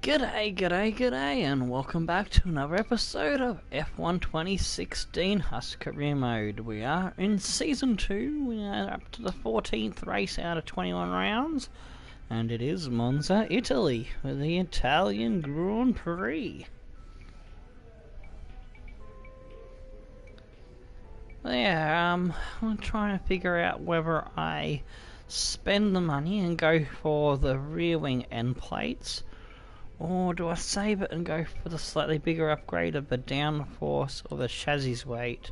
G'day, g'day, g'day, and welcome back to another episode of F1 2016 Haas Career Mode. We are in Season 2, we are up to the 14th race out of 21 rounds, and it is Monza, Italy, for the Italian Grand Prix. I'm trying to figure out whether I spend the money and go for the rear wing end plates, or do I save it and go for the slightly bigger upgrade of the downforce or the chassis weight?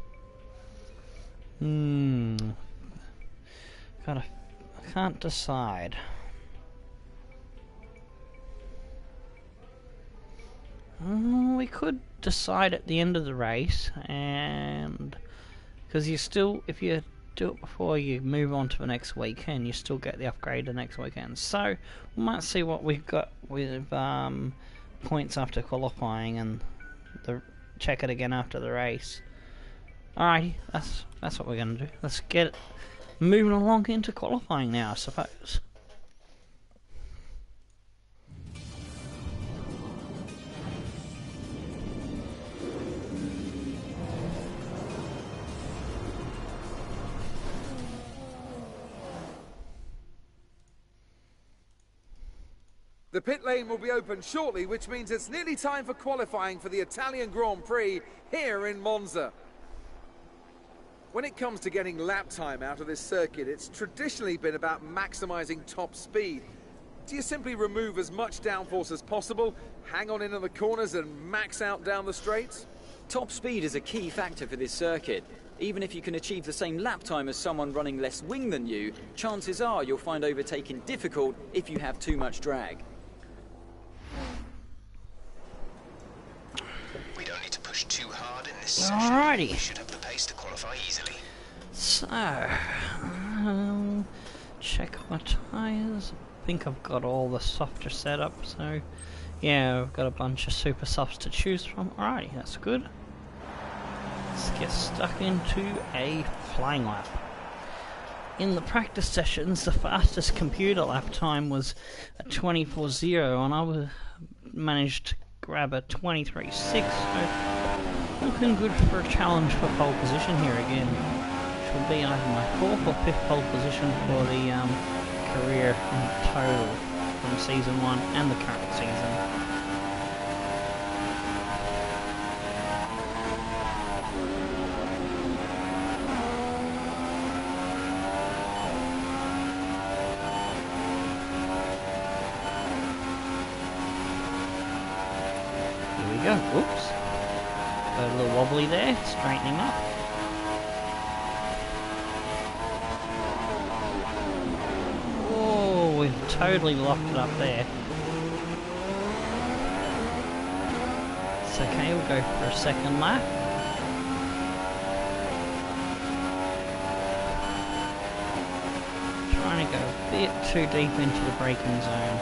I can't decide. We could decide at the end of the race, and because if you do it before you move on to the next weekend, you still get the upgrade the next weekend. So we might see what we've got with points after qualifying, and check it again after the race. Alrighty, that's what we're gonna do. Let's get moving along into qualifying now, I suppose. The pit lane will be open shortly, which means it's nearly time for qualifying for the Italian Grand Prix here in Monza. When it comes to getting lap time out of this circuit, it's traditionally been about maximising top speed. Do you simply remove as much downforce as possible, hang on into the corners and max out down the straights? Top speed is a key factor for this circuit. Even if you can achieve the same lap time as someone running less wing than you, chances are you'll find overtaking difficult if you have too much drag. We don't need to push too hard in this session. Alrighty. We should have the pace to qualify easily. So, check my tyres. I think I've got all the softer set up, so yeah, I've got a bunch of super softs to choose from. Alrighty, that's good. Let's get stuck into a flying lap. In the practice sessions, the fastest computer lap time was a 24.0, and I managed to grab a 23.6, so looking good for a challenge for pole position here again. Which will be either my 4th or 5th pole position for the career in total from Season 1 and the current season. Oops. Got a little wobbly there, straightening up. Oh, we've totally locked it up there. It's okay, we'll go for a second lap. Trying to go a bit too deep into the braking zone.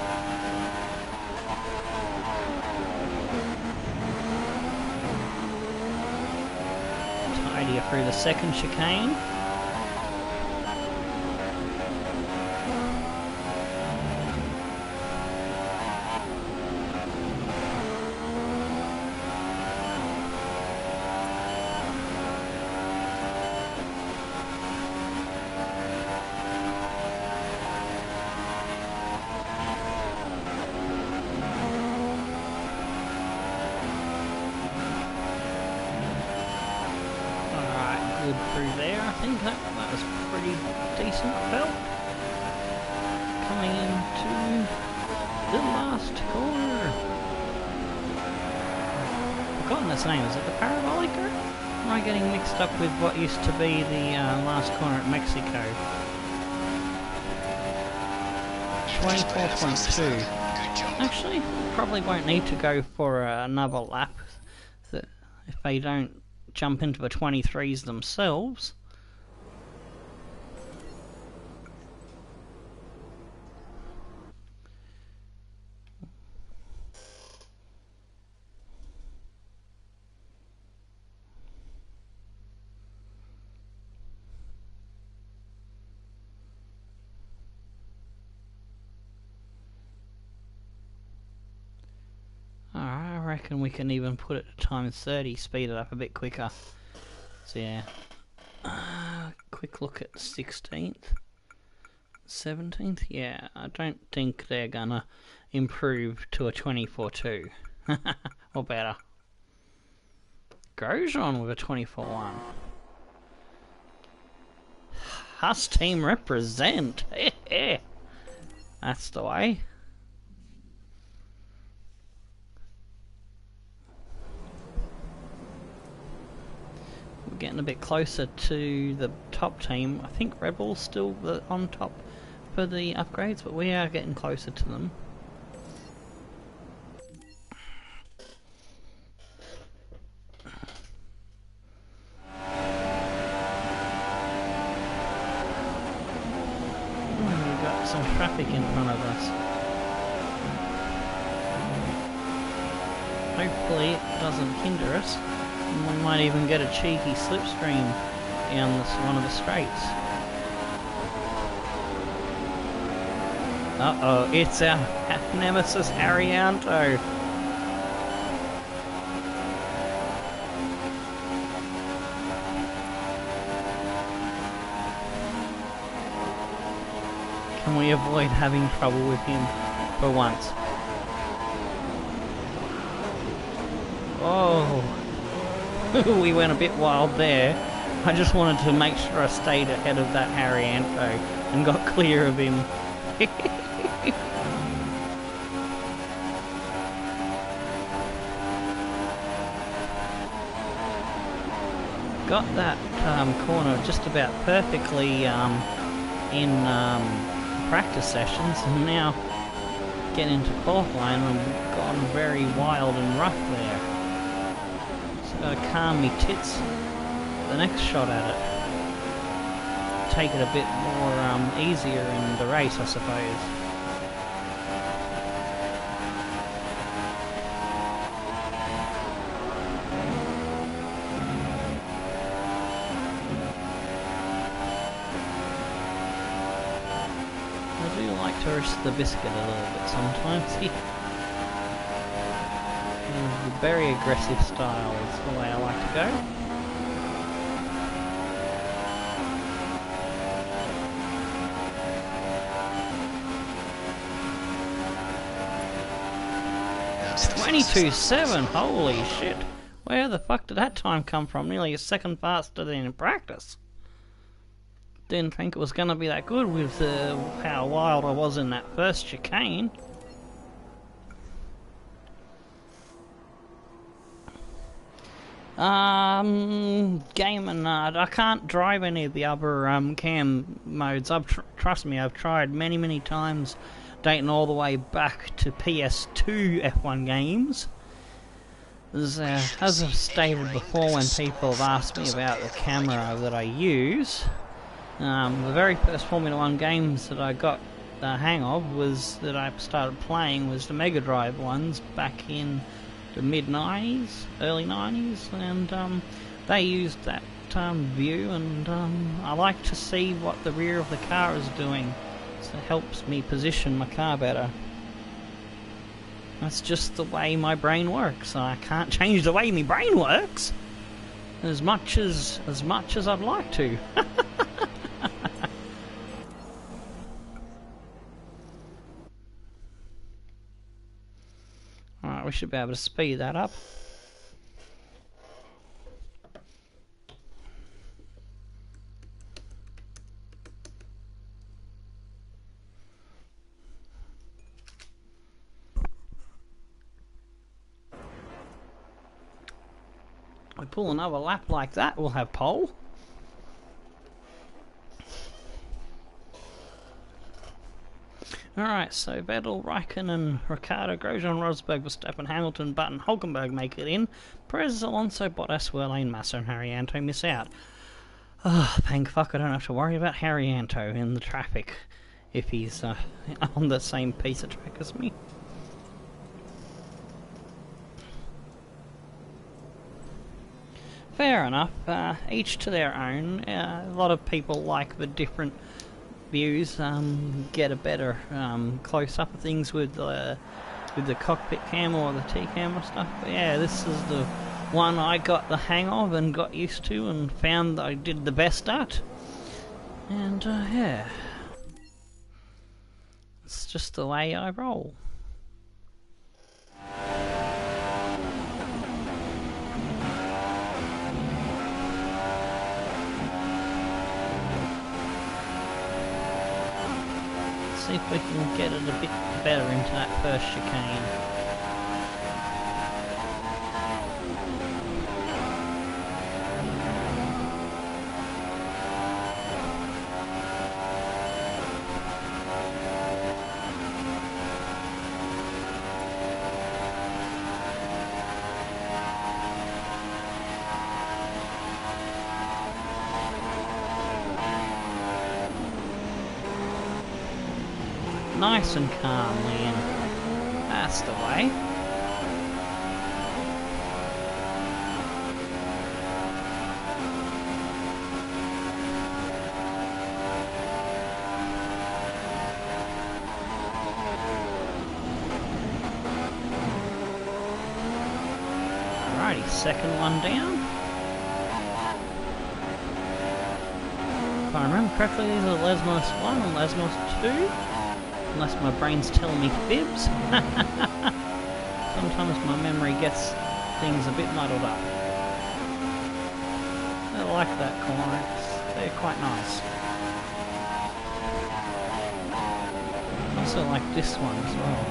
Through the second chicane. Through there, I think that was pretty decent, felt. Coming into the last corner. I've forgotten its name, is it the Parabolica? Am I getting mixed up with what used to be the last corner at Mexico? 24.2. Actually, probably won't need to go for another lap if they don't jump into the 23s themselves. reckon we can even put it to times 30, speed it up a bit quicker. So yeah. Quick look at 16th. 17th? Yeah, I don't think they're gonna improve to a 24-2. Or better. Grosjean with a 24-1. Haas team represent! That's the way. We're getting a bit closer to the top team. I think Red Bull's still on top for the upgrades, but we are getting closer to them. We've got some traffic in front of us. Hopefully it doesn't hinder us. We might even get a cheeky slipstream down one of the straights. Uh-oh, it's our nemesis Arianto. Can we avoid having trouble with him for once? Oh. We went a bit wild there. I just wanted to make sure I stayed ahead of that Arianto and got clear of him. Got that corner just about perfectly in practice sessions, and now getting into qualifying I've gone very wild and rough there. Gotta calm me tits the next shot at it. Take it a bit more easier in the race, I suppose. I do like to risk the biscuit a little bit sometimes. Very aggressive style is the way I like to go. It's 22.7, holy shit. Where the fuck did that time come from? Nearly a second faster than in practice. Didn't think it was going to be that good with how wild I was in that first chicane. Game and I can't drive any of the other cam modes. Trust me, I've tried many times, dating all the way back to PS2 F1 games. As I've stated before when people have asked me about the camera that I use, the very first Formula 1 games that I got the hang of was that I started playing was the Mega Drive ones back in the mid-90s, early 90s, and they used that view, and I like to see what the rear of the car is doing, so it helps me position my car better. That's just the way my brain works. I can't change the way my brain works as much as I'd like to. Alright, we should be able to speed that up. We pull another lap like that, we'll have pole. Alright, so Vettel, Raikkonen, Ricciardo, Grosjean, Rosberg, Verstappen, Hamilton, Button, Hulkenberg make it in. Perez, Alonso, Bottas, Wehrlein, Massa and Haryanto miss out. Oh, thank fuck I don't have to worry about Haryanto in the traffic if he's on the same piece of track as me. Fair enough, each to their own. A lot of people like the different views, get a better close-up of things with with the cockpit camera or the T camera stuff. But yeah, this is the one I got the hang of and got used to and found that I did the best at. And yeah, it's just the way I roll. See if we can get it a bit better into that first chicane. Nice and calmly in. That's the way. Alrighty, second one down. If I remember correctly, these are Lesmos 1 and Lesmos 2. Unless my brain's telling me fibs. Sometimes my memory gets things a bit muddled up. I like that corner, they're quite nice. I also like this one as well.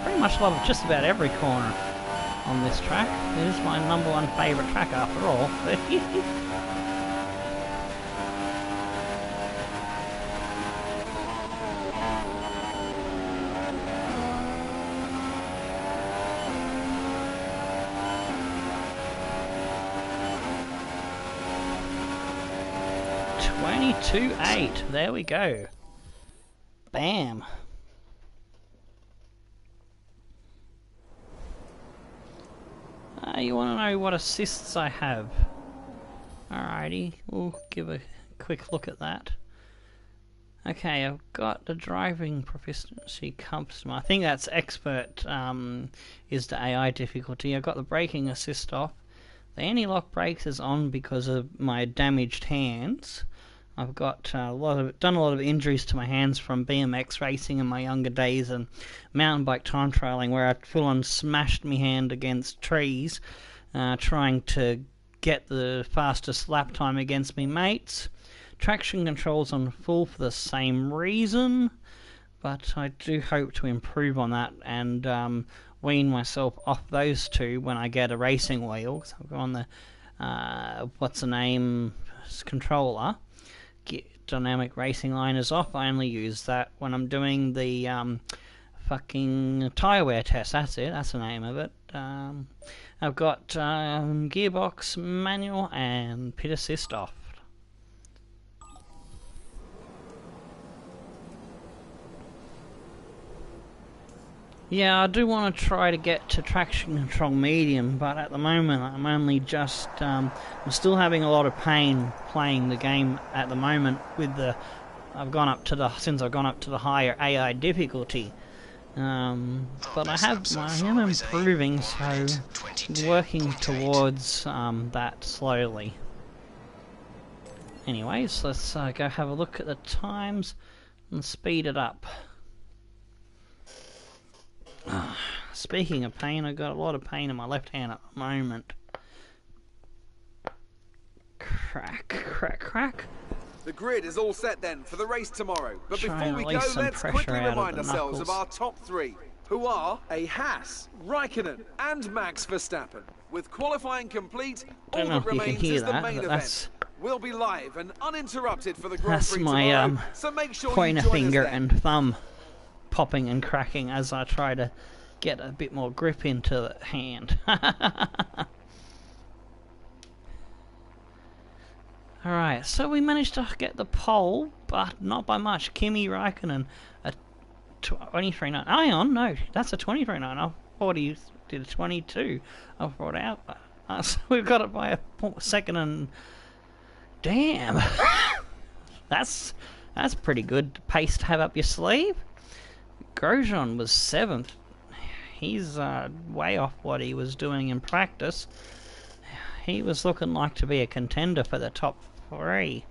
Pretty much love just about every corner on this track. It is my #1 favourite track after all. 22.8, there we go. Bam. You want to know what assists I have? Alrighty, we'll give a quick look at that. Okay, I've got the driving proficiency custom. I think that's expert is the AI difficulty. I've got the braking assist off. The anti-lock brakes is on because of my damaged hands. I've got done a lot of injuries to my hands from BMX racing in my younger days and mountain bike time trialing, where I full on smashed my hand against trees, trying to get the fastest lap time against me mates. Traction control's on full for the same reason, but I do hope to improve on that and wean myself off those two when I get a racing wheel. So I've got on the controller. Dynamic racing line is off. I only use that when I'm doing the fucking tyre wear test. That's it. That's the name of it. I've got gearbox manual and pit assist off. Yeah, I do want to try to get to traction control medium, but at the moment I'm only just, I'm still having a lot of pain playing the game at the moment with since I've gone up to the higher AI difficulty. But I am improving, so working towards that slowly. Anyways, let's go have a look at the times and speed it up. Speaking of pain, I've got a lot of pain in my left hand at the moment. Crack, crack, crack. The grid is all set then for the race tomorrow. But Try before we and go, release some let's pressure quickly out of remind the ourselves knuckles. of our top three, who are a Haas, Raikkonen and Max Verstappen. With qualifying complete, all Don't know that if you can remains hear is the that, main but event. We'll be live and uninterrupted for the Grand That's Prix my tomorrow, so make sure pointer you join finger us then. and thumb popping and cracking as I try to get a bit more grip into the hand. Alright, so we managed to get the pole, but not by much. Kimi Raikkonen, a 23.9. Ion, no, that's a 23.9. I thought he did a 22. I brought out. So we've got it by a second and... Damn! That's pretty good pace to have up your sleeve. Grosjean was 7th. he's way off what he was doing in practice. He was looking like to be a contender for the top 3.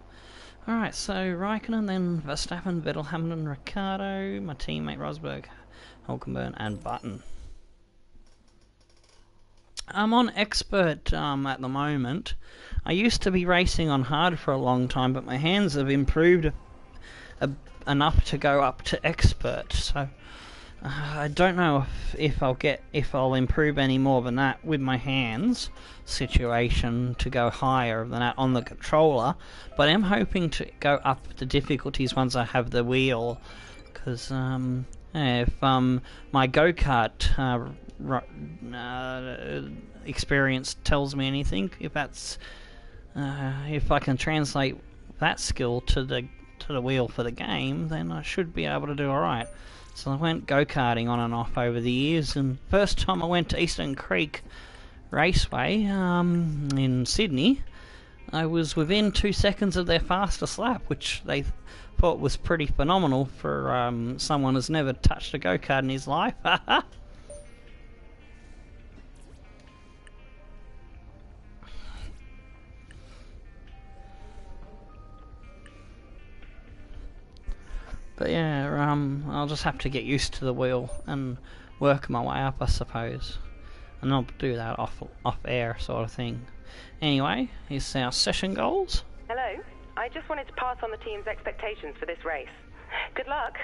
Alright, so Raikkonen, then Verstappen, Vettel, Hamilton, Ricciardo, my teammate Rosberg, Hulkenberg and Button. I'm on expert at the moment. I used to be racing on hard for a long time, but my hands have improved enough to go up to expert. So I don't know if I'll improve any more than that with my hands situation to go higher than that on the controller. But I'm hoping to go up the difficulties once I have the wheel, because if my go-kart experience tells me anything, if I can translate that skill to the wheel for the game, then I should be able to do alright. So I went go-karting on and off over the years, and first time I went to Eastern Creek Raceway in Sydney, I was within 2 seconds of their fastest lap, which they thought was pretty phenomenal for someone who's never touched a go-kart in his life. But yeah, I'll just have to get used to the wheel and work my way up, I suppose. And I'll do that off air sort of thing. Anyway, here's our session goals. Hello. I just wanted to pass on the team's expectations for this race. Good luck.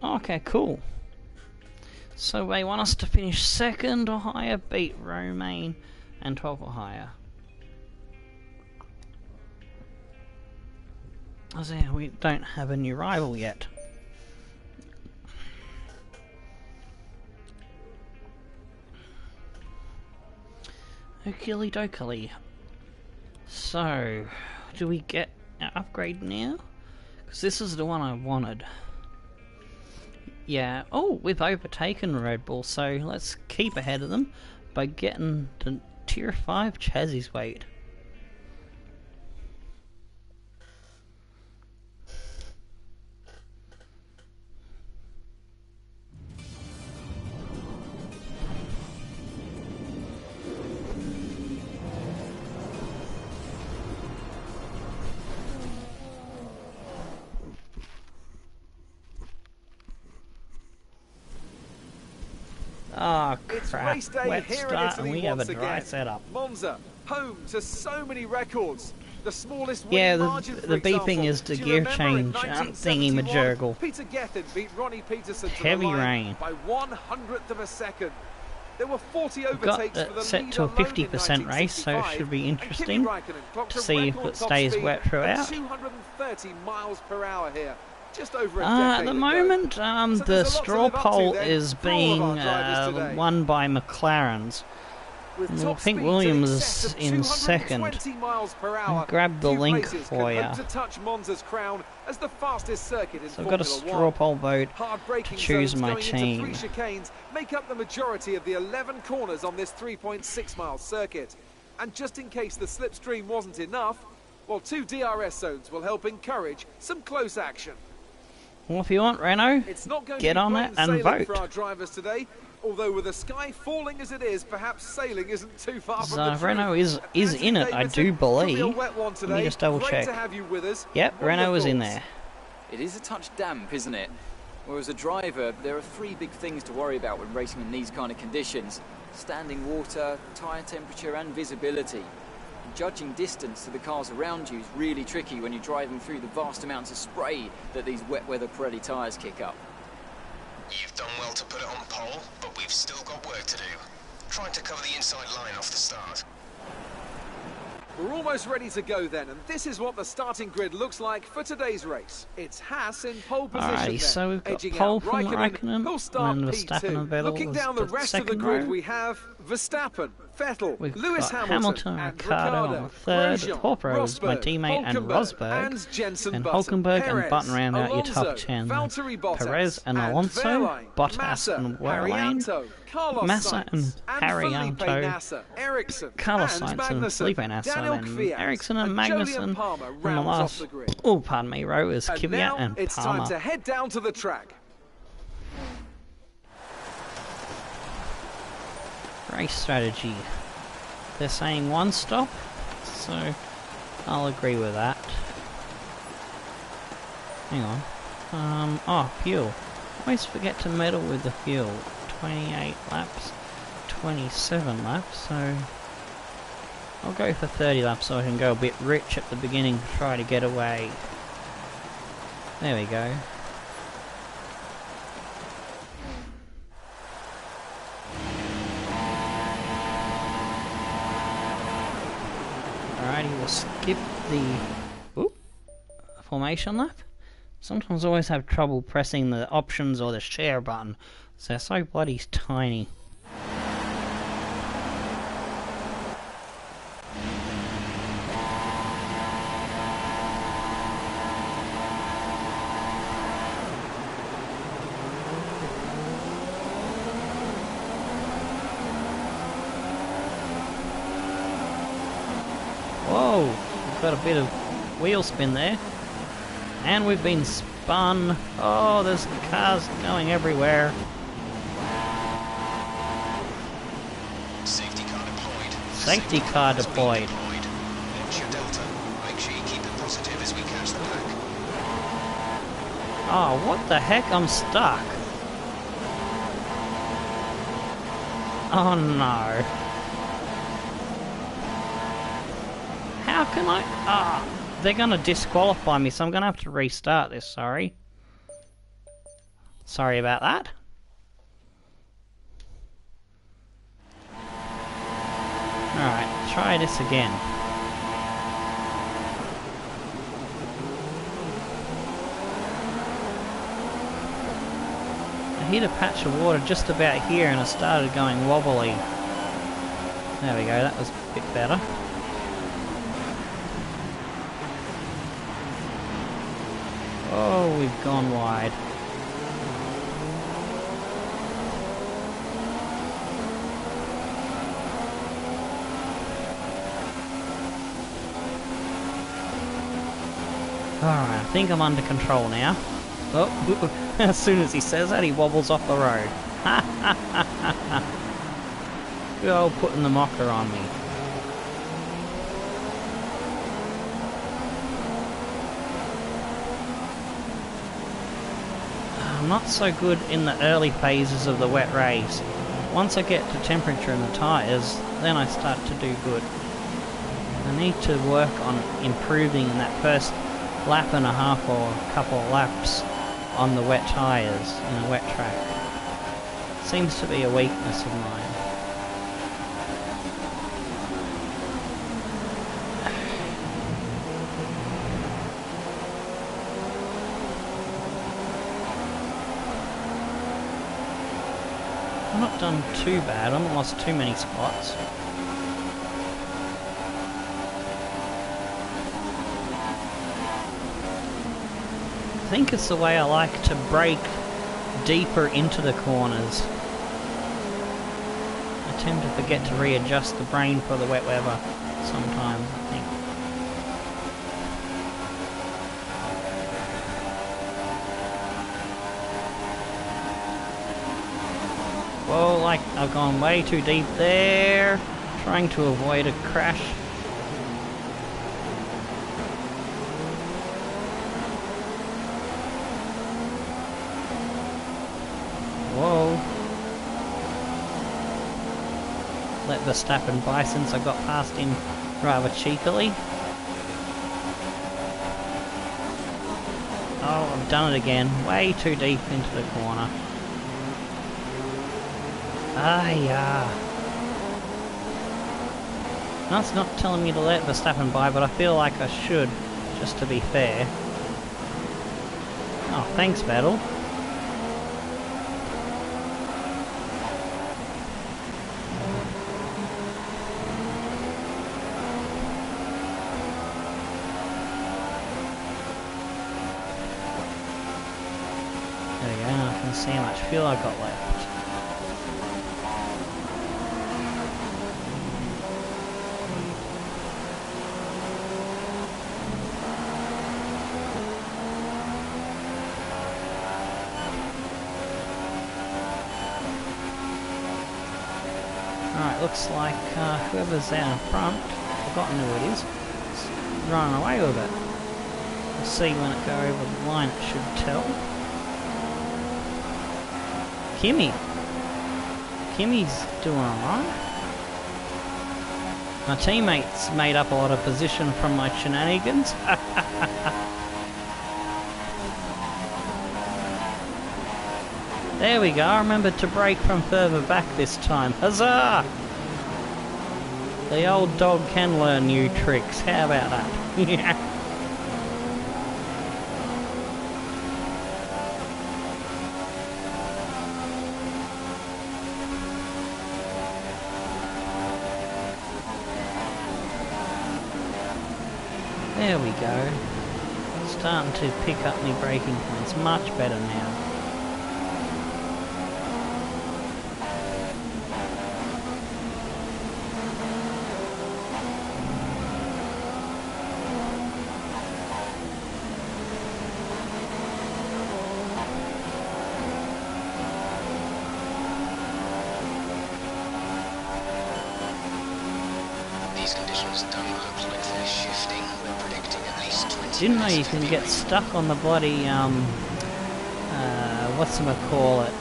Okay, cool. So they want us to finish 2nd or higher, beat Romain, and 12 or higher. As we don't have a new rival yet. Okily dokily. So, do we get our upgrade now? Because this is the one I wanted. Yeah, oh, we've overtaken Red Bull, so let's keep ahead of them by getting the Tier 5 chassis weight. Oh crap, It's race day wet here in start Italy and we have a once dry again. setup. Monza, home to so many records. The smallest Yeah, win the margin, for beeping example. is the Do you gear remember in change 1971, thingy-majurgle. Peter Gethin beat Ronnie Peterson to Heavy the line rain. by 1/100th of a second. There were 40 I've got overtakes for the it set lead to a alone in 50% race, so it 1965, should be and Kimi interesting Raikkonen clocked to a see if record it top stays speed wet of throughout. 230 miles per hour here. Just over a At decade the ago. moment, So the there's a lot to straw live up to pole then is for all of being our drivers today. won by McLarens. With I top think speeds Williams in is excess of in second. 220 miles per hour. I'll grab the Few link places for can ya. hope to touch Monza's crown as the fastest circuit in So I've got a Formula straw 1. pole vote Hard braking to choose zones my going into team. 3 chicanes make up the majority of the 11 corners on this 3.6-mile circuit. And just in case the slipstream wasn't enough, well, 2 DRS zones will help encourage some close action. Well, if you want, Renault, It's not going get to be on plain it and sailing vote. for our drivers today. Although with the sky falling as it is, perhaps sailing isn't too far from the truth. Renault is Anthony in it, I Davidson, do could be a believe. wet one Let today. me just double Great check. to have you with us. Yep, What are your Renault is in thoughts? there. It is a touch damp, isn't it? Well, as a driver, there are 3 big things to worry about when racing in these kind of conditions: standing water, tyre temperature and visibility. Judging distance to the cars around you is really tricky when you're driving through the vast amounts of spray that these wet weather Pirelli tyres kick up. You've done well to put it on pole, but we've still got work to do. Trying to cover the inside line off the start. We're almost ready to go then, and this is what the starting grid looks like for today's race. It's Haas in pole position Alrighty, then, so we've got edging pole out from Raikkonen, who'll start and Verstappen P2. and Vettel Looking was down the the rest of the second grid, row. we have Verstappen, Vettel, We've Lewis got Hamilton, and and Ricciardo on third, Grosjean, Porpora is my Rosberg, teammate, and Hulkenberg, Rosberg, and Jensen and Button, Hulkenberg Perez, and Button round out your top Alonso, 10. Valtteri Bottas, Perez and and Alonso, Wehrlein, Bottas Massa, and Wehrlein, Arianto, Carlos Massa and Sainz, Arianto, Felipe Nasser, Ericsson, Carlos and Sainz and Magnussen, Felipe Nasser, Daniel and Kvyat, Ericsson and Julian Magnussen, Palmer and the rounds off last, the grid. oh pardon me, row is And Kvyat now and it's Palmer. time to head down to the track. race strategy. They're saying one stop, so I'll agree with that. Hang on. Oh, fuel. Always forget to meddle with the fuel. 28 laps, 27 laps, so I'll go for 30 laps so I can go a bit rich at the beginning to try to get away. There we go. Alrighty, we'll skip the formation lap. Sometimes I always have trouble pressing the options or the share button, so they're so bloody tiny. Whoa, we've got a bit of wheel spin there. And we've been spun. Oh, there's cars going everywhere. Safety car deployed. Safety car deployed. Watch your delta. Make sure you keep it positive as we catch the pack. Oh, what the heck? I'm stuck. Oh no. How can I... Ah, they're gonna disqualify me, so I'm gonna have to restart this, sorry. Sorry about that. Alright, try this again. I hit a patch of water just about here and it started going wobbly. There we go, that was a bit better. Oh, we've gone wide. Alright, I think I'm under control now. Oh, as soon as he says that, he wobbles off the road. Ha ha ha ha ha. Good old putting the mocker on me. I'm not so good in the early phases of the wet race. Once I get to temperature in the tyres, then I start to do good. I need to work on improving in that first lap and a half or a couple of laps on the wet tyres in a wet track. Seems to be a weakness of mine. I've not done too bad, I haven't lost too many spots. I think it's the way I like to brake deeper into the corners. I tend to forget to readjust the brain for the wet weather sometimes, I think. Whoa, like I've gone way too deep there, trying to avoid a crash. Whoa. Let Verstappen by since I got past him rather cheekily. Oh, I've done it again, way too deep into the corner. Ah, yeah. That's not telling me to let Verstappen by, but I feel like I should, just to be fair. Oh, thanks, Battle. There we go, now I can see how much fuel I've got left. looks like whoever's out in front, I've forgotten who it is running away with it. We'll see when it go over the line, it should tell. Kimmy's doing alright. My teammates made up a lot of position from my shenanigans. There we go, I remembered to brake from further back this time. Huzzah! The old dog can learn new tricks, how about that? There we go. Starting to pick up my braking points much better now. These conditions don't look like they're shifting. We're predicting at least 20. Didn't know you can get stuck on the bloody whatchamacallit,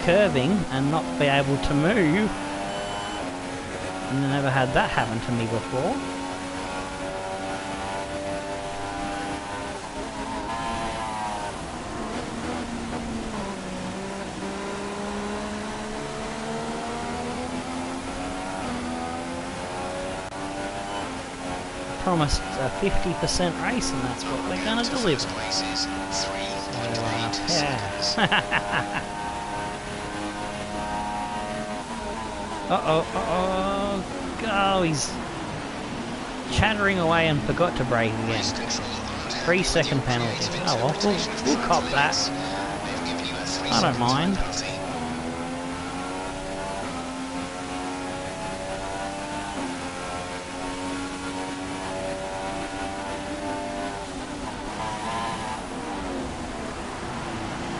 curving and not be able to move. I never had that happen to me before. Promised a 50% race, and that's what we're going to deliver. Oh, he's chattering away and forgot to brake again. 3-second penalty. Oh well, we'll cop that. I don't mind.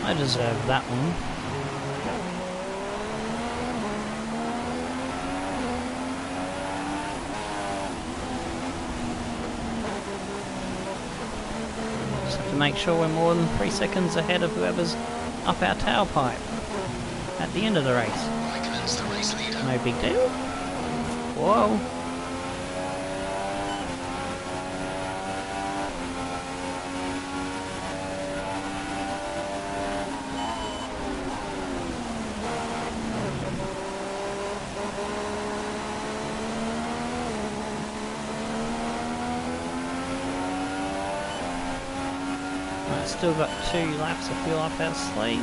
I deserve that one. Just have to make sure we're more than 3 seconds ahead of whoever's up our tailpipe at the end of the race. No big deal. Whoa. Still got 2 laps of fuel up our sleeves.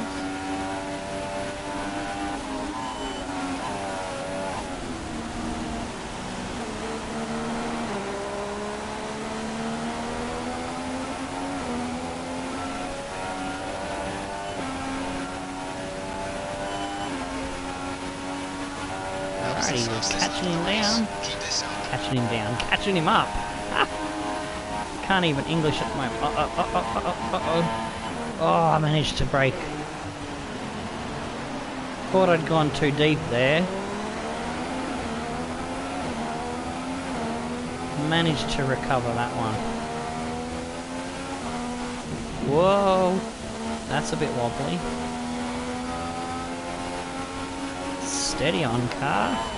Alrighty, we're catching him down. Catching him down. Catching him up. Can't even English at the moment. Oh, I managed to brake. Thought I'd gone too deep there. Managed to recover that one. Whoa, that's a bit wobbly. Steady on, car.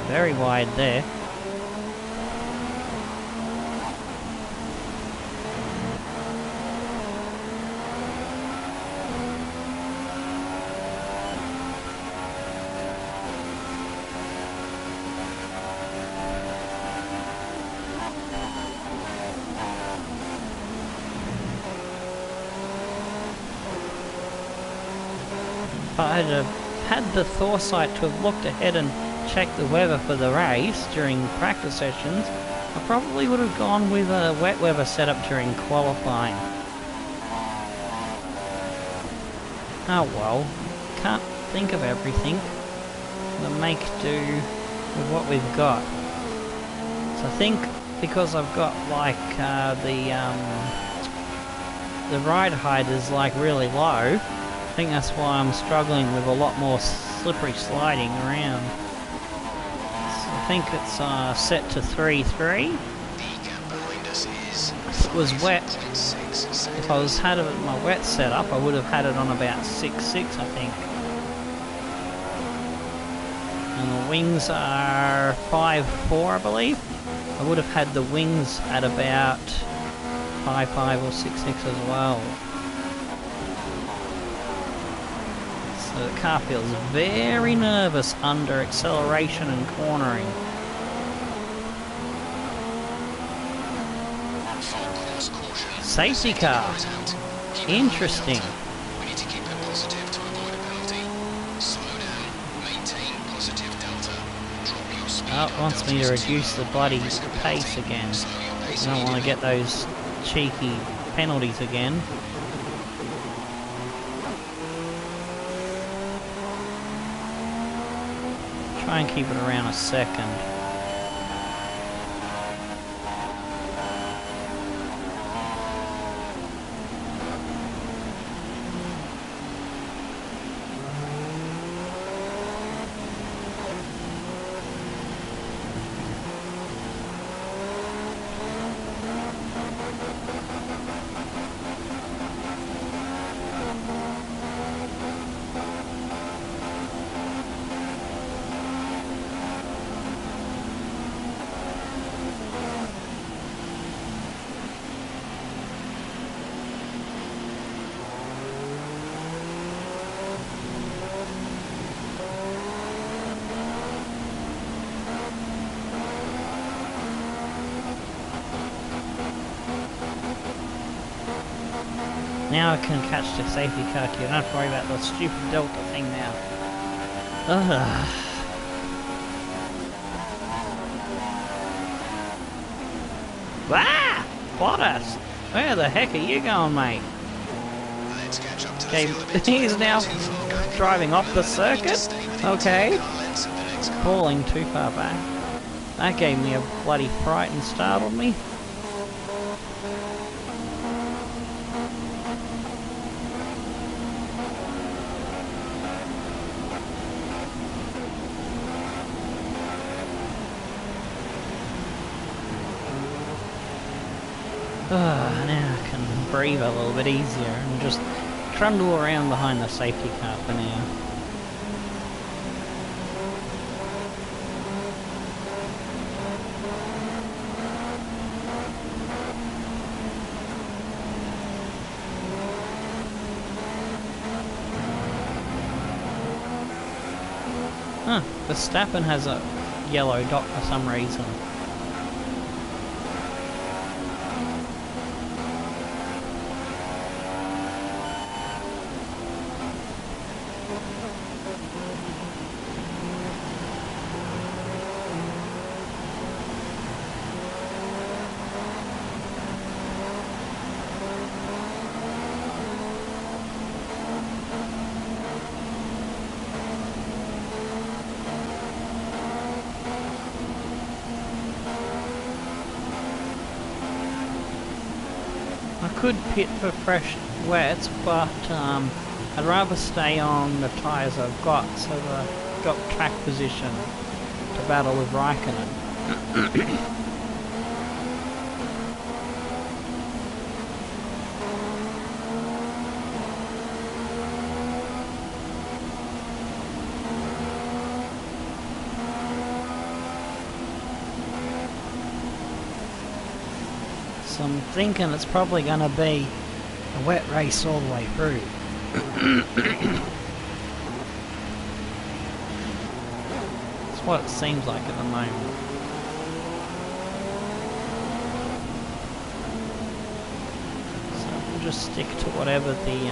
Very wide there. If I'd have had the foresight to have looked ahead and checked the weather for the race during practice sessions, I probably would have gone with a wet weather setup during qualifying. Oh well, can't think of everything. gonna make do with what we've got. So I think because I've got like the ride height is like really low, I think that's why I'm struggling with a lot more slippery sliding around. So I think it's set to 3.3. If it was wet, if I was had it at my wet setup, I would have had it on about 6.6, I think. And the wings are 5.4, I believe. I would have had the wings at about 5.5 or 6.6 as well. So the car feels very nervous under acceleration and cornering. Safety car. Interesting. We need to keep it positive to avoid a penalty. Slow down, maintain positive delta. Drop your speed. Oh, it wants me to reduce the bloody pace again. I don't want to get those cheeky penalties again. Try and keep it around a second. Now I can catch the safety car key. I don't have to worry about the stupid Delta thing now. Ugh. Ah! Bottas! Where the heck are you going, mate? Let's catch up to Okay, the field a bit. he's now driving off the circuit? Okay. Falling too far back. That gave me a bloody fright and startled me. Now I can breathe a little bit easier and just trundle around behind the safety car for now. Huh, Verstappen has a yellow dot for some reason. I could pit for fresh wets, but I'd rather stay on the tyres I've got, so that I've got track position to battle with Raikkonen. So I'm thinking it's probably going to be a wet race all the way through. That's what it seems like at the moment. So we'll just stick to whatever the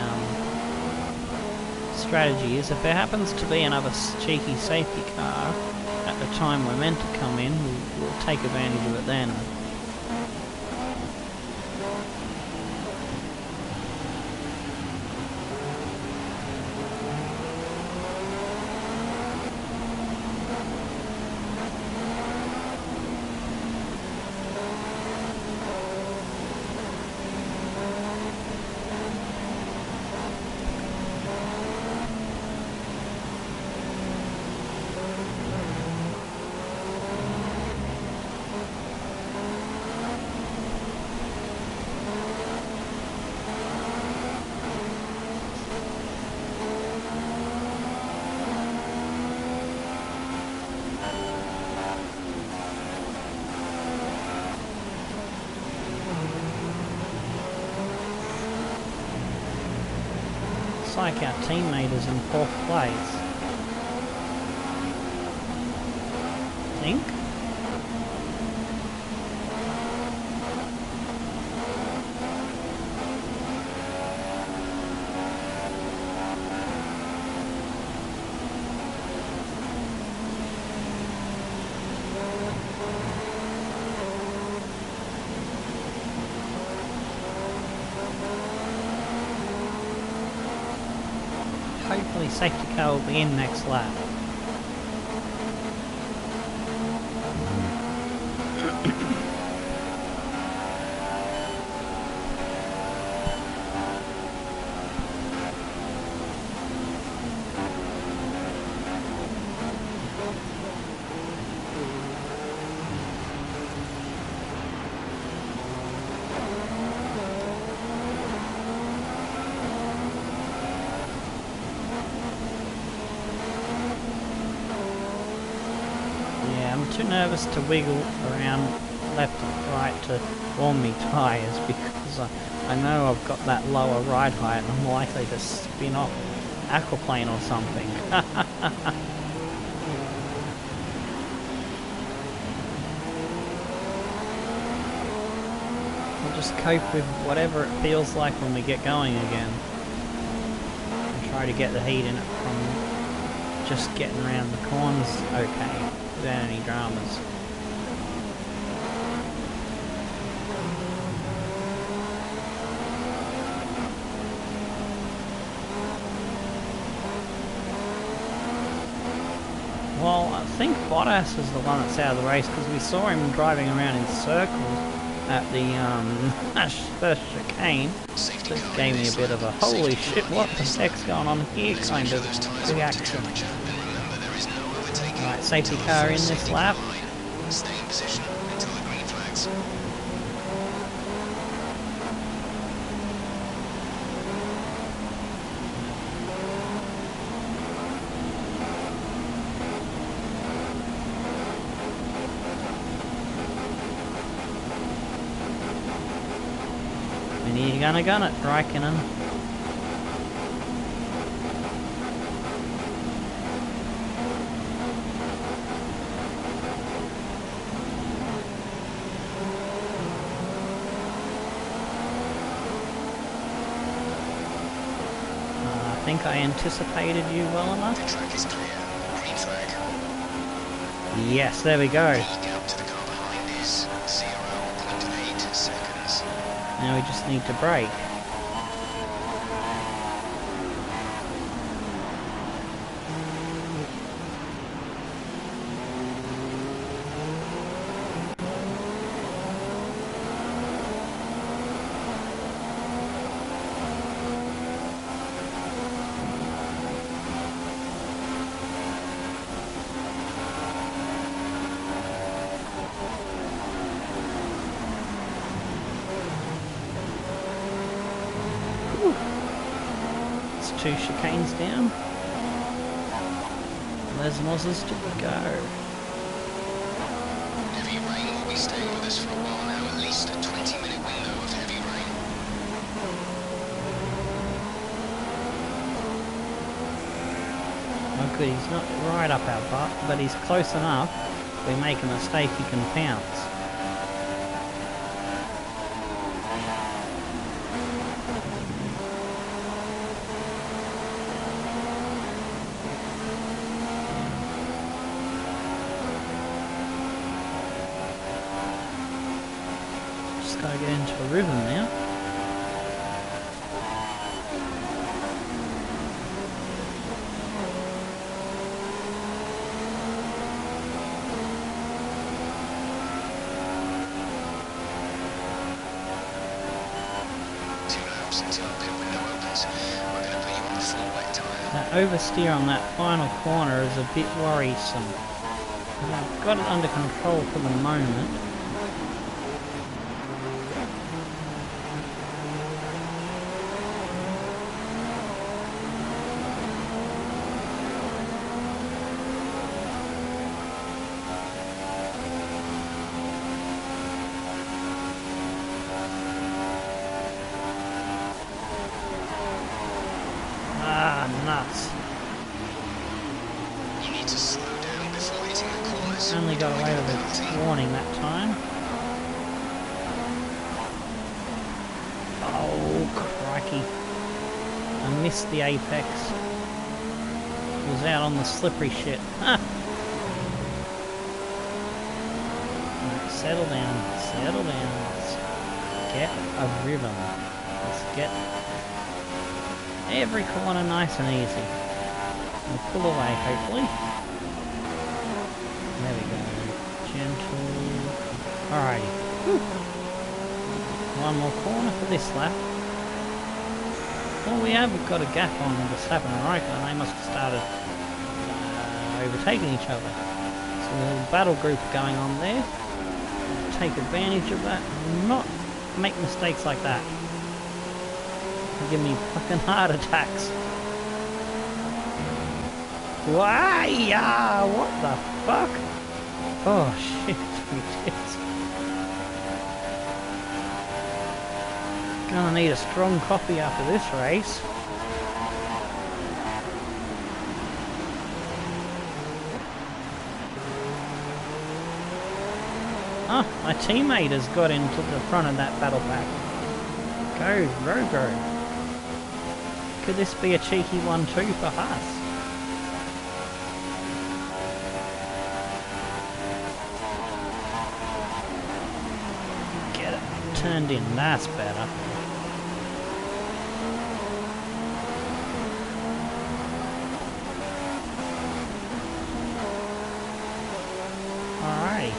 strategy is. If there happens to be another cheeky safety car at the time we're meant to come in, we'll take advantage of it then. Looks like our teammate is in 4th place. I think. Hopefully safety car will be in next lap. Too nervous to wiggle around left and right to warm me tyres because I know I've got that lower ride height and I'm likely to spin off aquaplane or something. I'll just cope with whatever it feels like when we get going again and try to get the heat in it from just getting around the corners okay. Without any dramas. Well, I think Bottas is the one that's out of the race because we saw him driving around in circles at the first chicane. This gave me a bit of a holy shit, what the heck's going on here kind of reaction. Right, safety car in this lap. Stay in position until the green flags. And you're gonna gun it, Raikkonen. I think I anticipated you well enough. The track is clear. Green flag. Yes, there we go. The gap to the car behind is 0.8 seconds. Now we just need to brake. It's 2 chicanes down. There's Mozzas to go. Heavy rain will be staying with us for a while now, at least a 20-minute window of heavy rain. Oh good, he's not right up our butt, but he's close enough. If we make a mistake, he can pounce. Just gotta get into a rhythm now. Until our pit window opens, we're going to put you on the full wet tyre. That oversteer on that final corner is a bit worrisome. I've got it under control for the moment. Only got away with a warning that time. Oh, crikey. I missed the apex. Was out on the slippery shit. Right, settle down, settle down. Let's get a rhythm. Let's get every corner nice and easy. We'll pull away, hopefully. There we go. Gentle. Alrighty. Whew. One more corner for this lap. Well, we have got a gap on Verstappen and Raikkonen. They must have started overtaking each other. So a little battle group going on there. Take advantage of that. Not make mistakes like that. They give me fucking heart attacks. Why? What the fuck? Oh shit, we did. Gonna need a strong coffee after this race. Ah, my teammate has got into the front of that battle pack. Go, Rogo. Could this be a cheeky 1-2 for Haas? Get it turned in, that's better. Alrighty.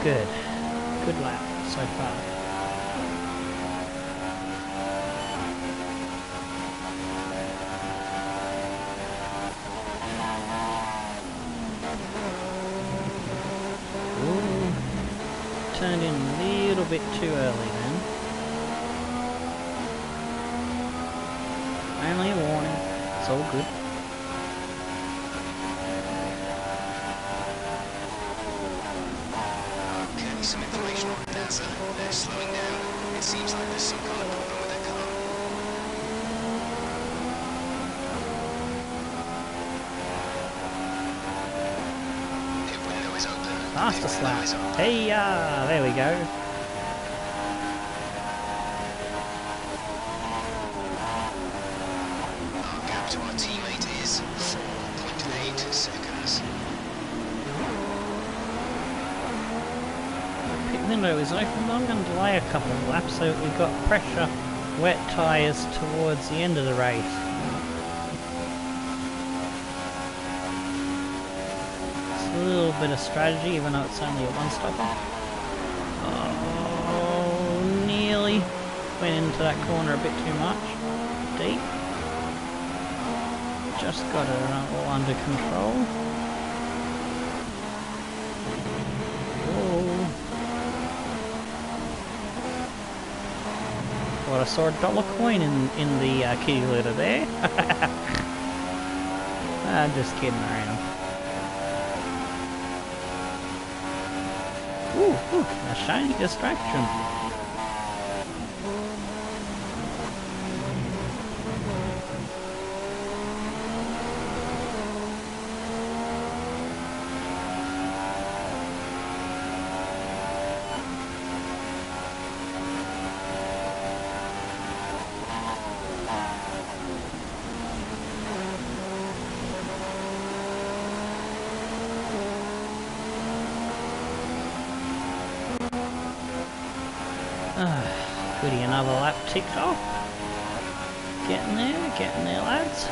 Good. Good lap so far. Ooh. Turned in a little bit too early then. Only a warning. It's all good. Some information on NASA. They're slowing down. It seems like there's some kind of problem with their car. Pit window is open. Fastest lap. Hey, there we go. Our gap to our teammate is 4.8 seconds. Pit window is open. I'm going to delay a couple of laps so that we've got pressure, wet tyres towards the end of the race. It's a little bit of strategy, even though it's only a one-stopper. Oh, nearly went into that corner a bit too much. Deep. Just got it all under control. What, I saw $1 coin in the kitty litter there. I'm just kidding around. Ooh, a shiny distraction. Goody, another lap ticked off. Getting there lads.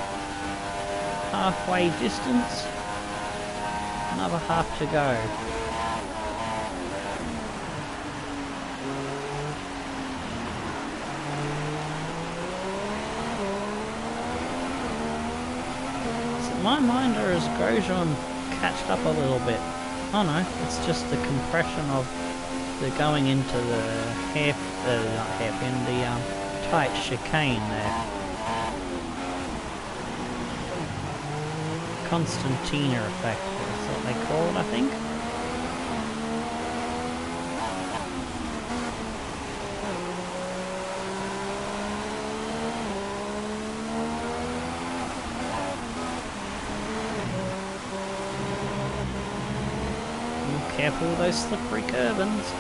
Halfway distance. Another half to go. So my minder as Grosjean catched up a little bit. Oh no, it's just the compression of the going into the not hairpin, the tight chicane there. Constantina effect, that's what they call it, I think. careful with those slippery curbings.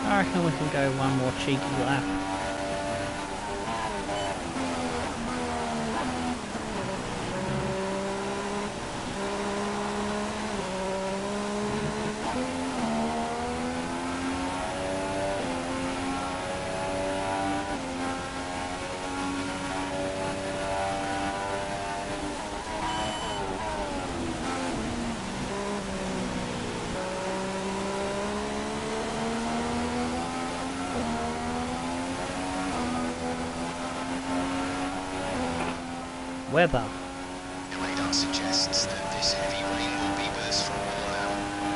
I reckon we can go one more cheeky lap. Weather. The radar suggests that this heavy rain will be with us for a while now.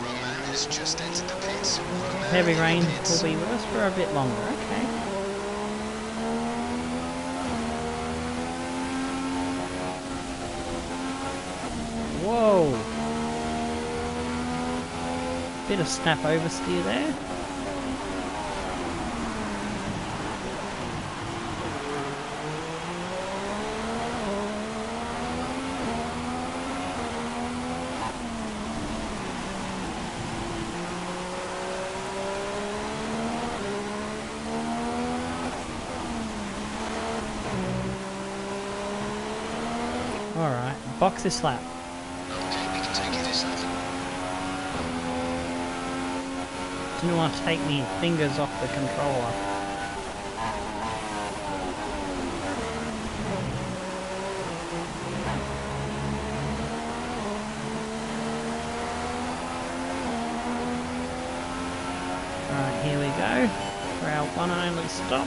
Roman has just entered the pits. Heavy rain will be with us for a bit longer, okay. Whoa! Bit of snap oversteer there. Alright, box this lap. Okay, we can take it this lap. Didn't want to take my fingers off the controller. Alright, here we go. For our one and only stop.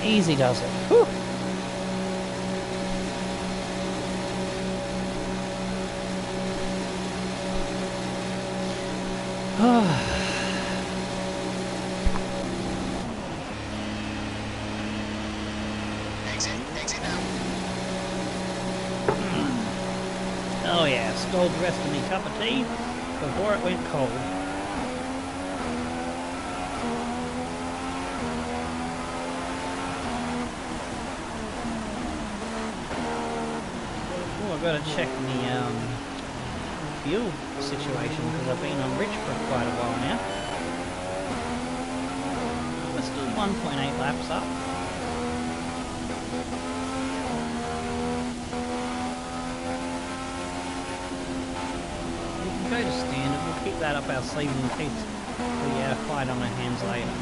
Easy does it. Whew. Exit now. Oh yeah, stole the rest of me cup of tea before it went cold. I've got to check the fuel situation because I've been on rich for quite a while now. We're still 1.8 laps up. We can go to standard, we'll keep that up our sleeve in case we fight on our hands later.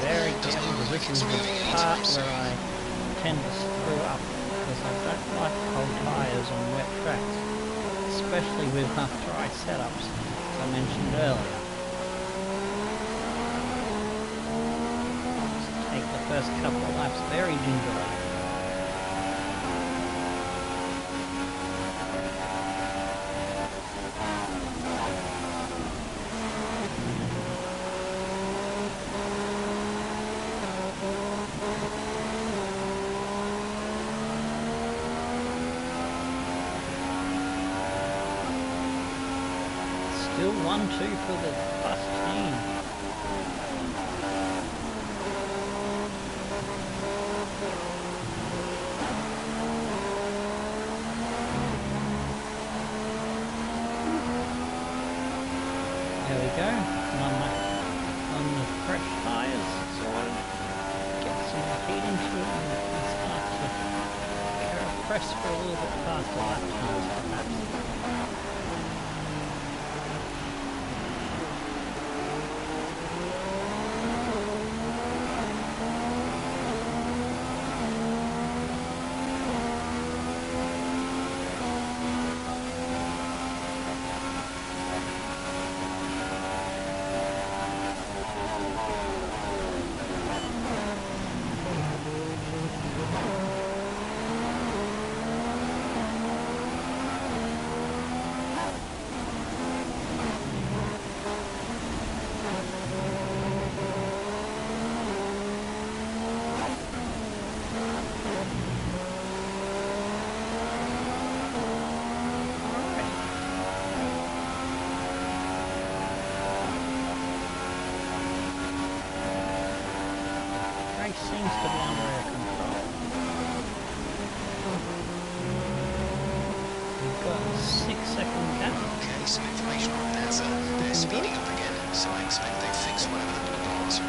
Very careful because this is the part where I tend to screw up because I don't like cold tyres on wet tracks, especially with dry setups, as I mentioned earlier. Just take the first couple of laps very gingerly. Still 1-2 for the bus team. There we go. On the fresh tyres, sorted. Get some heat into it and start to press for a little bit faster lap times perhaps. seems to be under air control. We've got a 6-second gap. Okay, some information on NASA. They're speeding up again, so I expect they've fixed whatever the problem was.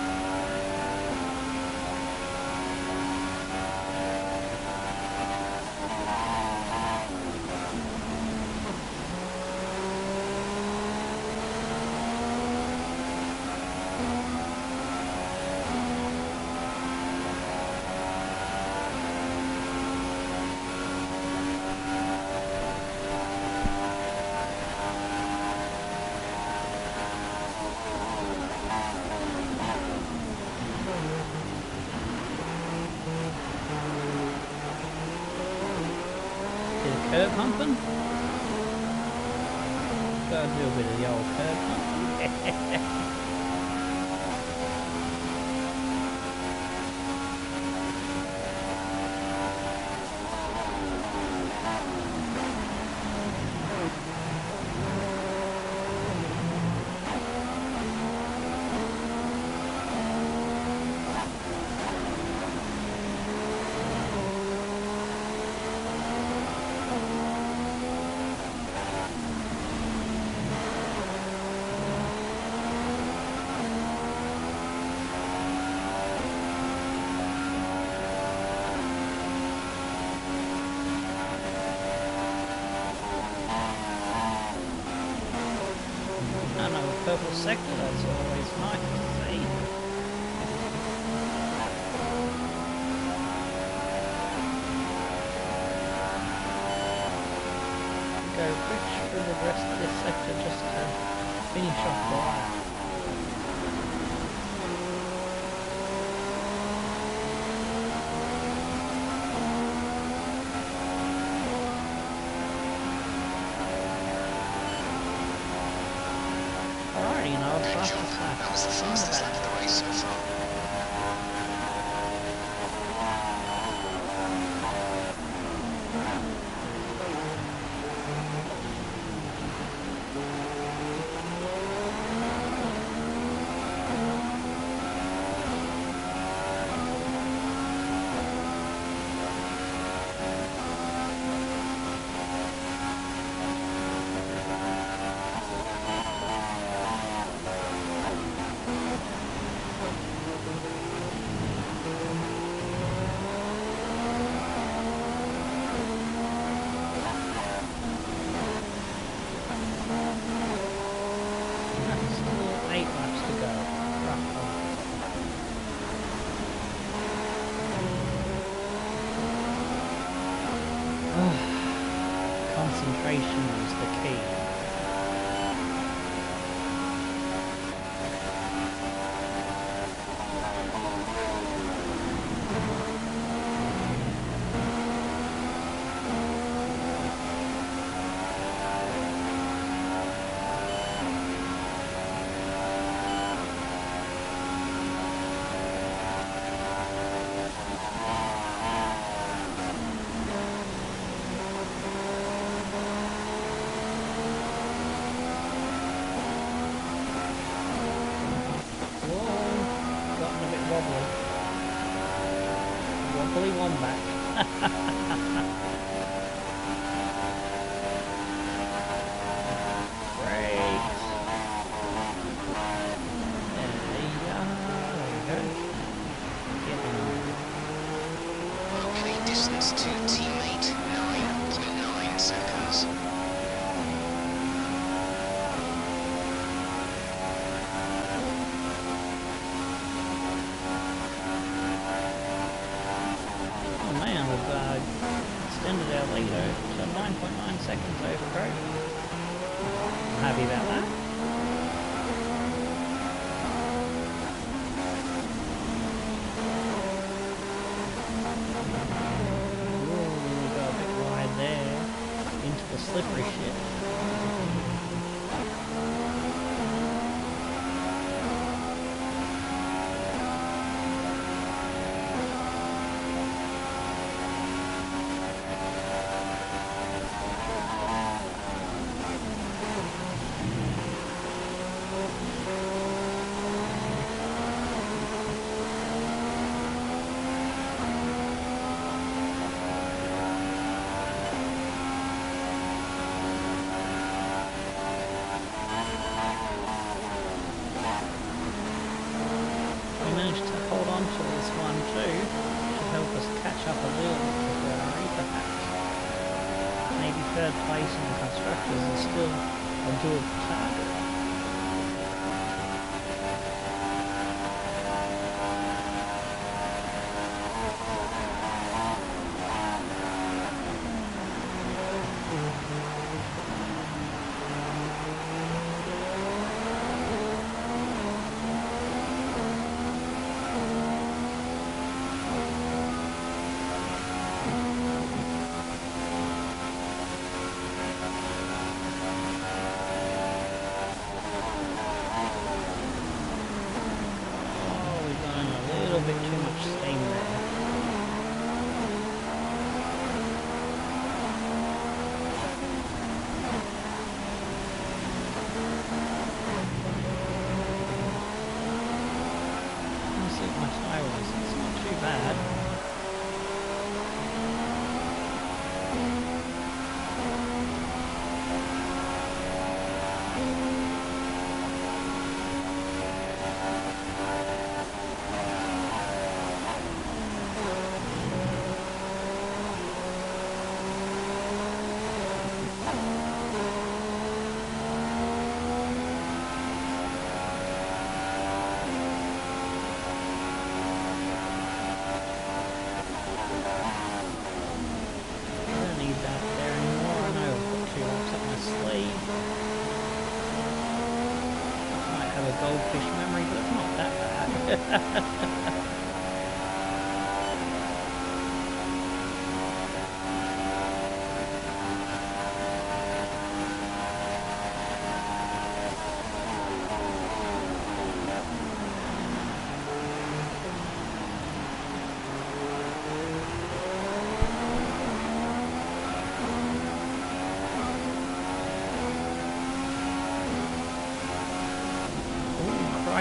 Curb humping? Gotta do a bit of the old curb humping. Purple sector, that's always nice to see. Go rich through the rest of this sector just to finish off the lap. Alrighty, now the fastest lap. That was the fastest lap of the race so far. Concentration is the key. Wobbly Wombat. Great. There you go. Get on. Okay, distance to teammate 9.9 seconds. Extended our lead to 9.9 seconds over Crow. I'm happy about that. Ooh, we got a bit wide there into the slippery shit. third place in the constructors is still a doable target. Bit too much steam there. Let's see what my tyre was. It's not too bad. Goldfish memory, but it's not that bad.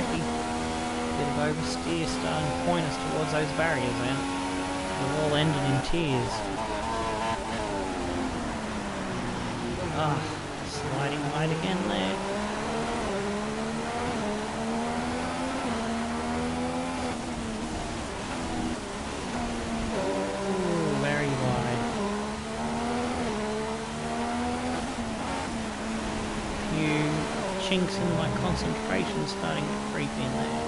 Bit of oversteer starting to point us towards those barriers then. We've all ended in tears. Ah, sliding wide again there. Ooh, very wide. Chinks in my concentration starting to creep in there.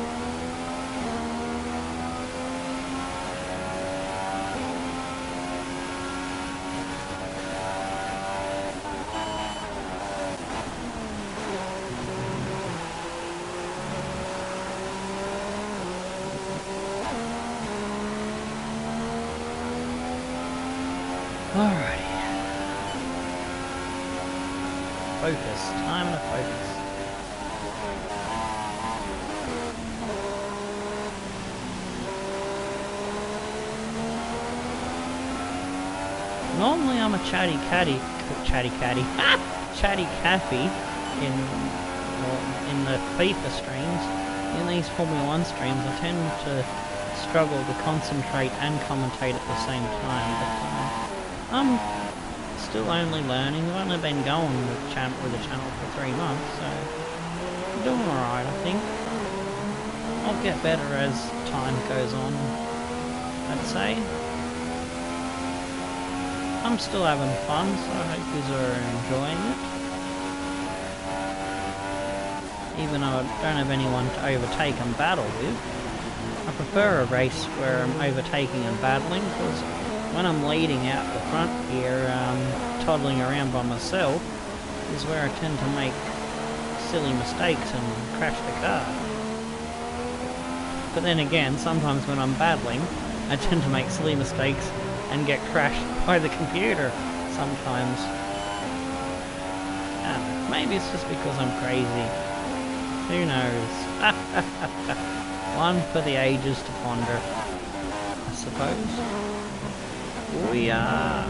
Alrighty. Focus. Time to focus. Normally I'm a chatty Cathy in the FIFA streams. In these Formula 1 streams I tend to struggle to concentrate and commentate at the same time, but I'm still only learning. I've only been going with the channel for 3 months, so I'm doing alright I think. I'll get better as time goes on, I'd say. I'm still having fun, so I hope you are enjoying it. Even though I don't have anyone to overtake and battle with. I prefer a race where I'm overtaking and battling, because when I'm leading out the front here, toddling around by myself, is where I tend to make silly mistakes and crash the car. But then again, sometimes when I'm battling, I tend to make silly mistakes and get crashed by the computer sometimes. I don't know, maybe it's just because I'm crazy. Who knows? One for the ages to ponder, I suppose. We are.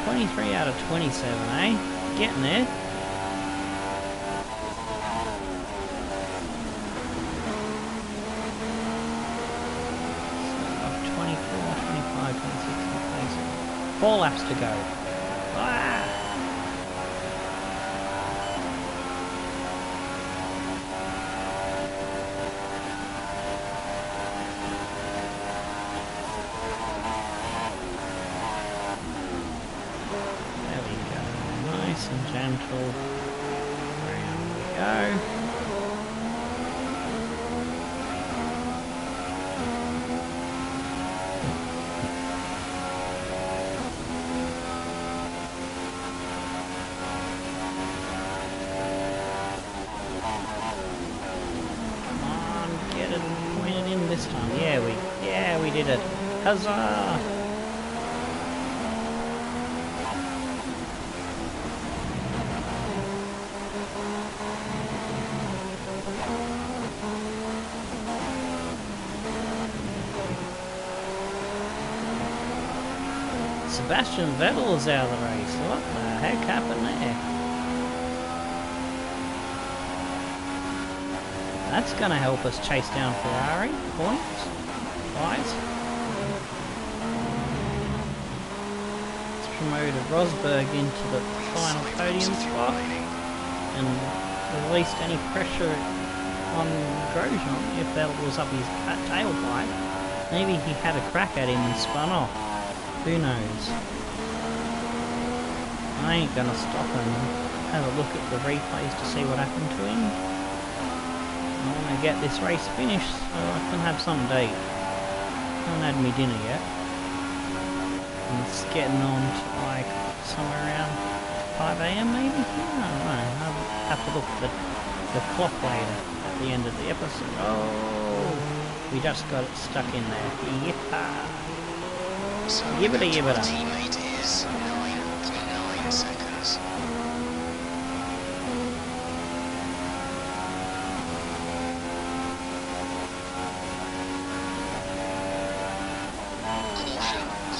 23 out of 27, eh? Getting there. So, 24, 25, 26, 4 laps to go. Ah! this time. Yeah, we did it. Huzzah! Sebastian Vettel is out of the race. What the heck happened there? That's going to help us chase down Ferrari points wise. It's promoted Rosberg into the final podium spot and released any pressure on Grosjean if Vettel was up his tailpipe. Maybe he had a crack at him and spun off. Who knows? I ain't gonna stop and have a look at the replays to see what happened to him. I want to get this race finished so I can have something to eat. I haven't had me dinner yet. And it's getting on to like somewhere around 5 AM maybe? I don't know. I'll have to look at the clock later at the end of the episode. Oh, we just got it stuck in there. Yippah! So Yibbida yibbida. teammate is 9.9 seconds.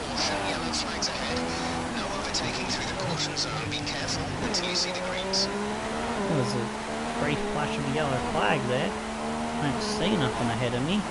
Caution, yellow flags ahead. No overtaking through the caution zone. Be careful until you see the greens. There was a brief flash of a yellow flag there. I don't see nothing ahead of me.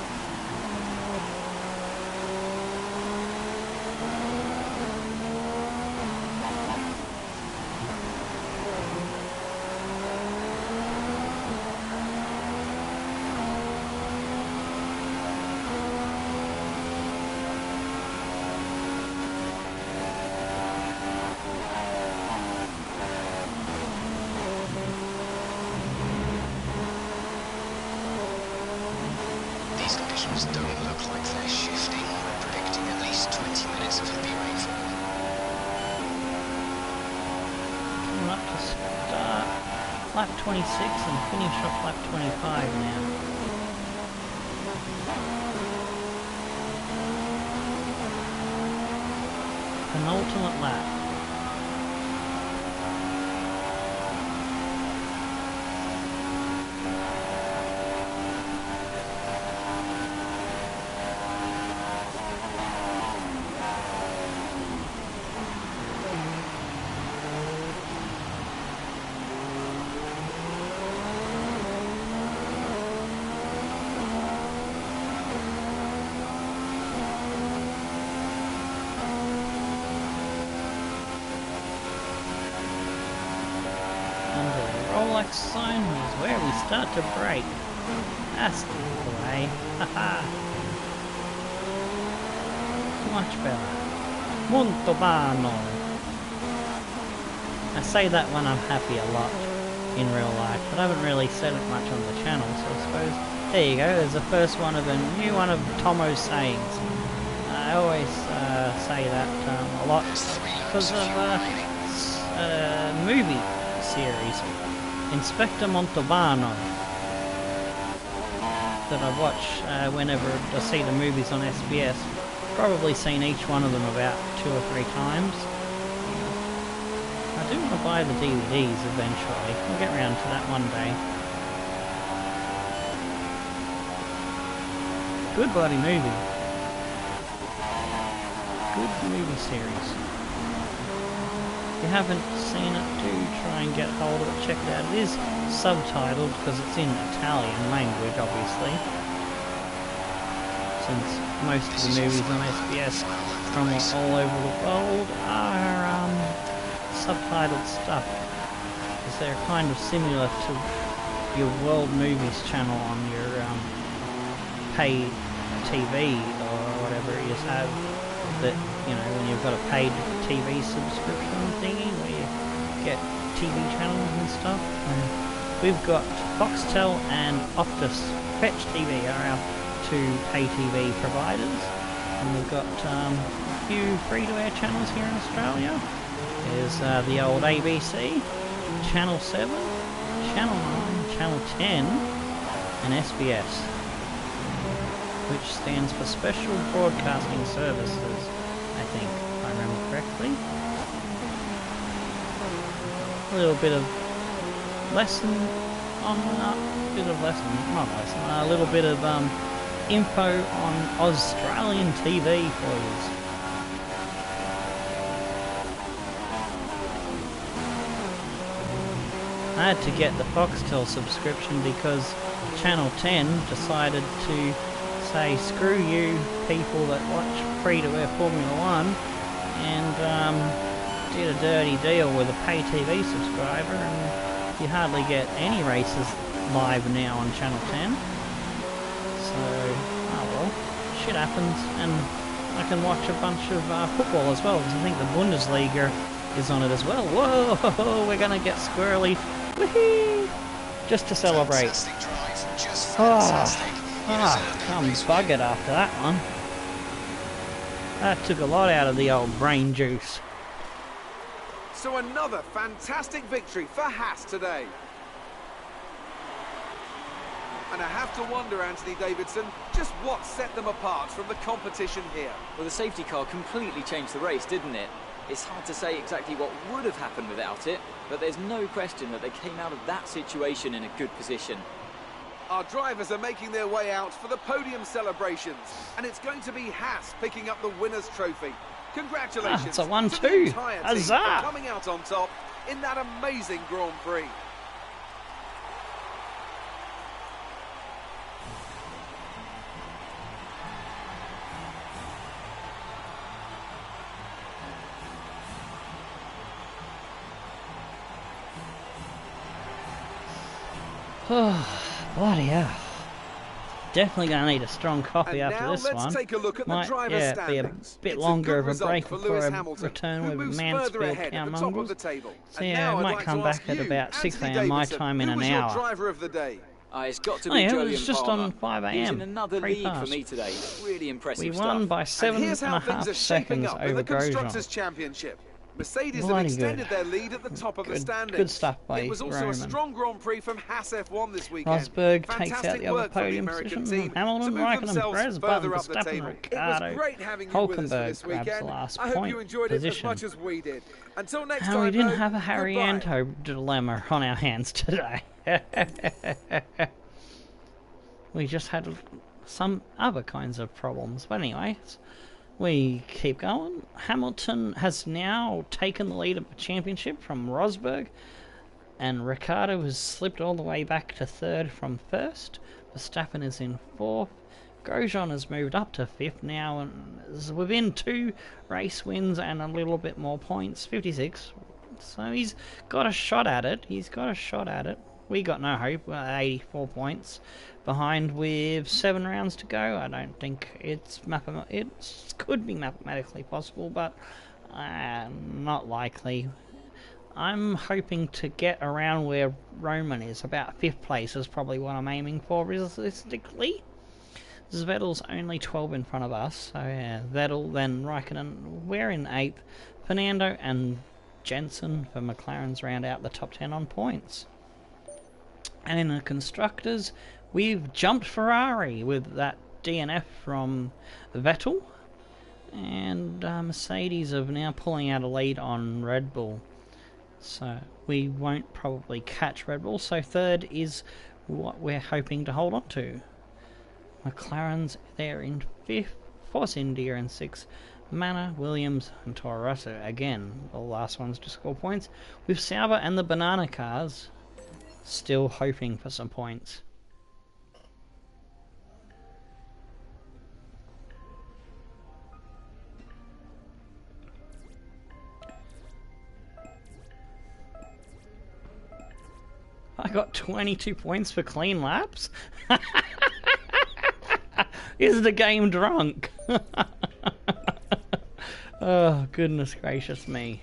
Don't look like they're shifting. We're predicting at least 20 minutes of heavy rainfall. Coming up to start lap 26 and finish off lap 25 now. Penultimate lap. Rolex sign is where we start to break. That's the way. Haha. Much better. Molto bene. I say that when I'm happy a lot in real life, but I haven't really said it much on the channel, so I suppose there you go. There's the first one of a new one of Tomo's sayings. I always say that a lot because of movie series Inspector Montalbano that I watch whenever I see the movies on SBS. Probably seen each one of them about 2 or 3 times. I do want to buy the DVDs eventually. I'll get around to that one day. Good bloody movie. Good movie series. If you haven't seen it, do try and get hold of it, check it out. It is subtitled because it's in Italian language, obviously. Since most of the movies on SBS from all over the world are subtitled stuff. Because they're kind of similar to your World Movies channel on your paid TV or whatever you have. That, you know, when you've got a paid TV subscription thingy where you get TV channels and stuff. We've got Foxtel and Optus Fetch TV are our 2 pay TV providers, and we've got a few free-to-air channels here in Australia. There's the old ABC, Channel 7, Channel 9, Channel 10, and SBS. which stands for Special Broadcasting Services, I think, if I remember correctly. A little bit of lesson on a little bit of info on Australian TV for you. I had to get the Foxtel subscription because Channel 10 decided to say screw you people that watch free-to-air Formula 1 and did a dirty deal with a pay TV subscriber, and you hardly get any races live now on Channel 10. So, oh well, shit happens, and I can watch a bunch of football as well, because I think the Bundesliga is on it as well. Whoa, we're gonna get squirrely. Woohoo! Just to celebrate. I'm buggered after that one. That took a lot out of the old brain juice. So another fantastic victory for Haas today. And I have to wonder, Anthony Davidson, just what set them apart from the competition here. Well, the safety car completely changed the race, didn't it? It's hard to say exactly what would have happened without it, but there's no question that they came out of that situation in a good position. Our drivers are making their way out for the podium celebrations, and it's going to be Haas picking up the winner's trophy. Congratulations it's a to 1-2. the entire team Huzzah! for coming out on top in that amazing Grand Prix. Oh, bloody hell. Definitely going to need a strong coffee after this one. Let's take a look at the driver's standings. Be a bit longer of a break before I return with Mansfield Town Mongols. So yeah, I might come back at about 6 AM my time in an hour. Driver of the day? It's got to be Julian it was just Palmer. on 5 AM. He's in another league for me today. Really impressive We won by 7.5 seconds over Constructors' Grosjean. Championship. Mercedes have Bloody extended good. their lead at the top of the standings. Good stuff by It was also Roman. a strong Grand Prix from Haas F1 this weekend. Rosberg takes out Fantastic the other work from the podium American position. team Hamilton, to move Raikkonen, themselves Perez, further Button, up the Verstappen, table. Ricardo, It was great having you with us for Hulkenberg this grabs weekend. the last I hope point you enjoyed it as position. much as we did. Until next And time, we didn't though, have a Harry goodbye. Anto dilemma on our hands today. We just had some other kinds of problems. But anyways, we keep going. Hamilton has now taken the lead of the championship from Rosberg, and Ricardo has slipped all the way back to third from first. Verstappen is in fourth. Grosjean has moved up to fifth now and is within 2 race wins and a little bit more points, 56. So he's got a shot at it. We got no hope. We're at 84 points behind with 7 rounds to go. I don't think it could be mathematically possible, but not likely. I'm hoping to get around where Roman is. About 5th place is probably what I'm aiming for realistically. Vettel's only 12 in front of us, so yeah, Vettel, then Raikkonen. We're in 8th. Fernando and Jensen for McLaren's round out the top 10 on points. And in the constructors, we've jumped Ferrari with that DNF from Vettel, and Mercedes are now pulling out a lead on Red Bull, so we won't probably catch Red Bull. So third is what we're hoping to hold on to. McLaren's there in 5th, Force India in 6th, Manor, Williams and Toro Rosso again, the last ones to score points, with Sauber and the banana cars still hoping for some points. I got 22 points for clean laps? Is the game drunk? Oh, goodness gracious me.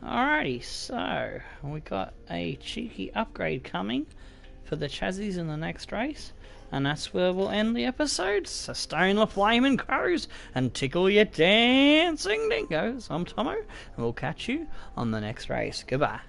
Alrighty, so we got a cheeky upgrade coming for the chassis in the next race. And that's where we'll end the episode. So stone the flaming crows and tickle your dancing dingoes. I'm Tomo, and we'll catch you on the next race. Goodbye.